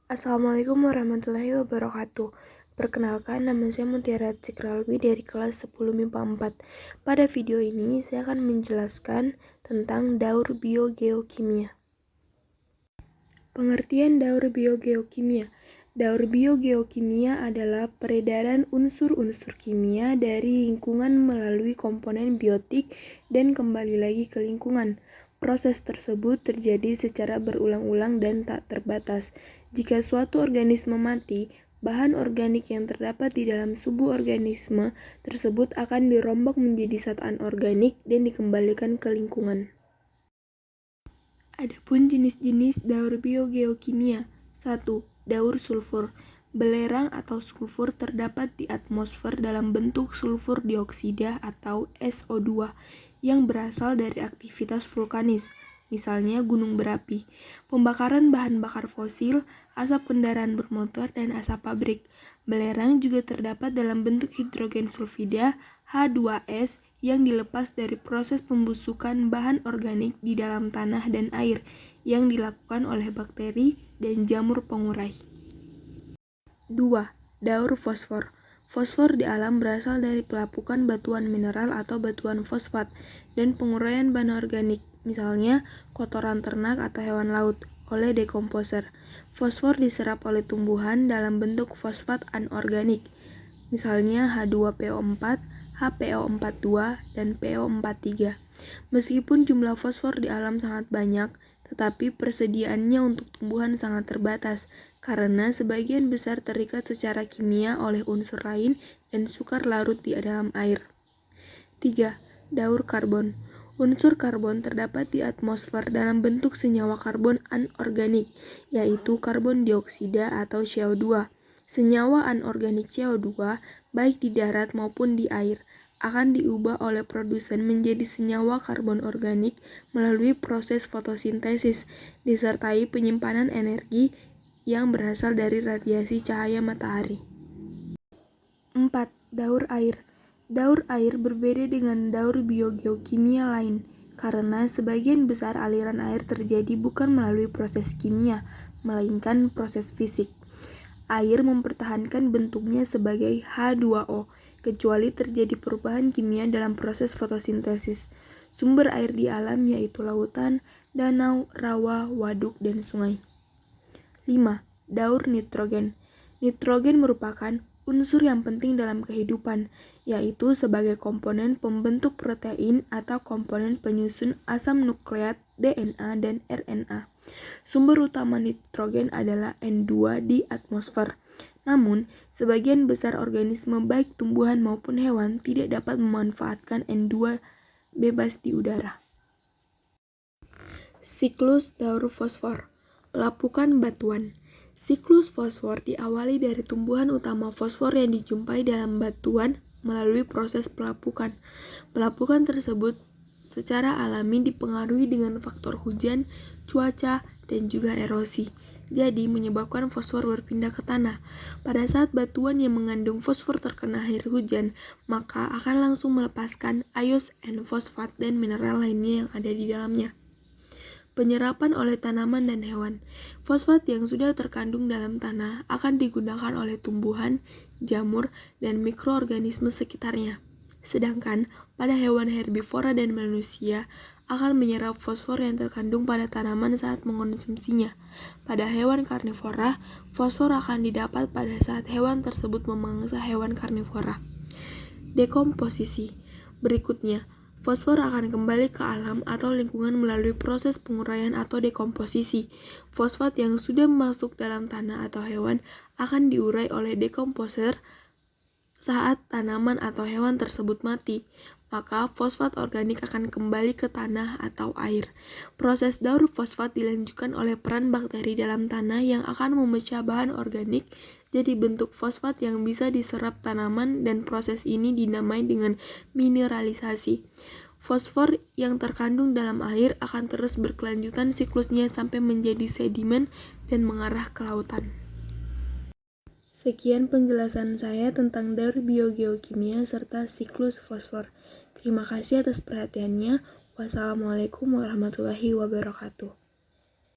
Assalamualaikum warahmatullahi wabarakatuh. Perkenalkan, nama saya Mutiara Cikralwi dari kelas 10 MIPA 4. Pada video ini, saya akan menjelaskan tentang daur biogeokimia. Pengertian daur biogeokimia. Daur biogeokimia adalah peredaran unsur-unsur kimia dari lingkungan melalui komponen biotik dan kembali lagi ke lingkungan. Proses tersebut terjadi secara berulang-ulang dan tak terbatas. Jika suatu organisme mati, bahan organik yang terdapat di dalam tubuh organisme tersebut akan dirombak menjadi zat anorganik dan dikembalikan ke lingkungan. Adapun jenis-jenis daur biogeokimia. 1. Daur sulfur. Belerang atau sulfur terdapat di atmosfer dalam bentuk sulfur dioksida atau SO2 yang berasal dari aktivitas vulkanis, misalnya gunung berapi, pembakaran bahan bakar fosil, asap kendaraan bermotor, dan asap pabrik. Belerang juga terdapat dalam bentuk hidrogen sulfida H2S yang dilepas dari proses pembusukan bahan organik di dalam tanah dan air yang dilakukan oleh bakteri dan jamur pengurai. 2. Daur fosfor. Fosfor di alam berasal dari pelapukan batuan mineral atau batuan fosfat dan penguraian bahan organik, misalnya kotoran ternak atau hewan laut, oleh dekomposer. Fosfor diserap oleh tumbuhan dalam bentuk fosfat anorganik, misalnya H2PO4, HPO42, dan PO43. Meskipun jumlah fosfor di alam sangat banyak, tetapi persediaannya untuk tumbuhan sangat terbatas, karena sebagian besar terikat secara kimia oleh unsur lain dan sukar larut di dalam air. 3. Daur karbon. Unsur karbon terdapat di atmosfer dalam bentuk senyawa karbon anorganik, yaitu karbon dioksida atau CO2. Senyawa anorganik CO2, baik di darat maupun di air, akan diubah oleh produsen menjadi senyawa karbon organik melalui proses fotosintesis, disertai penyimpanan energi yang berasal dari radiasi cahaya matahari. 4. Daur air. Daur air berbeda dengan daur biogeokimia lain, karena sebagian besar aliran air terjadi bukan melalui proses kimia, melainkan proses fisik. Air mempertahankan bentuknya sebagai H2O, kecuali terjadi perubahan kimia dalam proses fotosintesis. Sumber air di alam yaitu lautan, danau, rawa, waduk, dan sungai. 5. Daur nitrogen. Nitrogen merupakan unsur yang penting dalam kehidupan, yaitu sebagai komponen pembentuk protein atau komponen penyusun asam nukleat DNA dan RNA. Sumber utama nitrogen adalah N2 di atmosfer. Namun, sebagian besar organisme baik tumbuhan maupun hewan tidak dapat memanfaatkan N2 bebas di udara. Siklus daur fosfor. Pelapukan batuan. Siklus fosfor diawali dari tumbuhan utama fosfor yang dijumpai dalam batuan melalui proses pelapukan. Pelapukan tersebut secara alami dipengaruhi dengan faktor hujan, cuaca, dan juga erosi. Jadi menyebabkan fosfor berpindah ke tanah. Pada saat batuan yang mengandung fosfor terkena air hujan, maka akan langsung melepaskan ions N-fosfat dan mineral lainnya yang ada di dalamnya. Penyerapan oleh tanaman dan hewan. Fosfat yang sudah terkandung dalam tanah akan digunakan oleh tumbuhan, jamur, dan mikroorganisme sekitarnya. Sedangkan pada hewan herbivora dan manusia akan menyerap fosfor yang terkandung pada tanaman saat mengonsumsinya. Pada hewan karnivora, fosfor akan didapat pada saat hewan tersebut memangsa hewan karnivora. Dekomposisi. Berikutnya, fosfor akan kembali ke alam atau lingkungan melalui proses penguraian atau dekomposisi. Fosfat yang sudah masuk dalam tanah atau hewan akan diurai oleh dekomposer saat tanaman atau hewan tersebut mati. Maka fosfat organik akan kembali ke tanah atau air. Proses daur fosfat dilanjutkan oleh peran bakteri dalam tanah yang akan memecah bahan organik jadi bentuk fosfat yang bisa diserap tanaman, dan proses ini dinamai dengan mineralisasi. Fosfor yang terkandung dalam air akan terus berkelanjutan siklusnya sampai menjadi sedimen dan mengarah ke lautan. Sekian penjelasan saya tentang daur biogeokimia serta siklus fosfor. Terima kasih atas perhatiannya. Wassalamualaikum warahmatullahi wabarakatuh.